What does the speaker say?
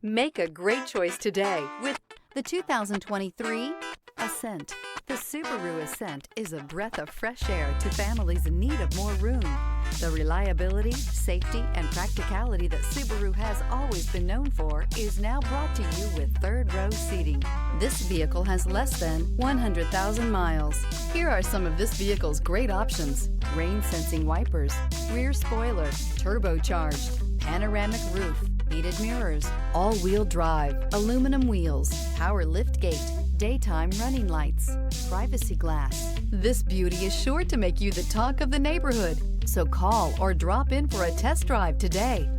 Make a great choice today with the 2023 Ascent. The Subaru Ascent is a breath of fresh air to families in need of more room. The reliability, safety, and practicality that Subaru has always been known for is now brought to you with third-row seating. This vehicle has less than 100,000 miles. Here are some of this vehicle's great options: rain-sensing wipers, rear spoiler, turbocharged, panoramic roof, heated mirrors, all-wheel drive, aluminum wheels, power liftgate, daytime running lights, privacy glass. This beauty is sure to make you the talk of the neighborhood. So call or drop in for a test drive today.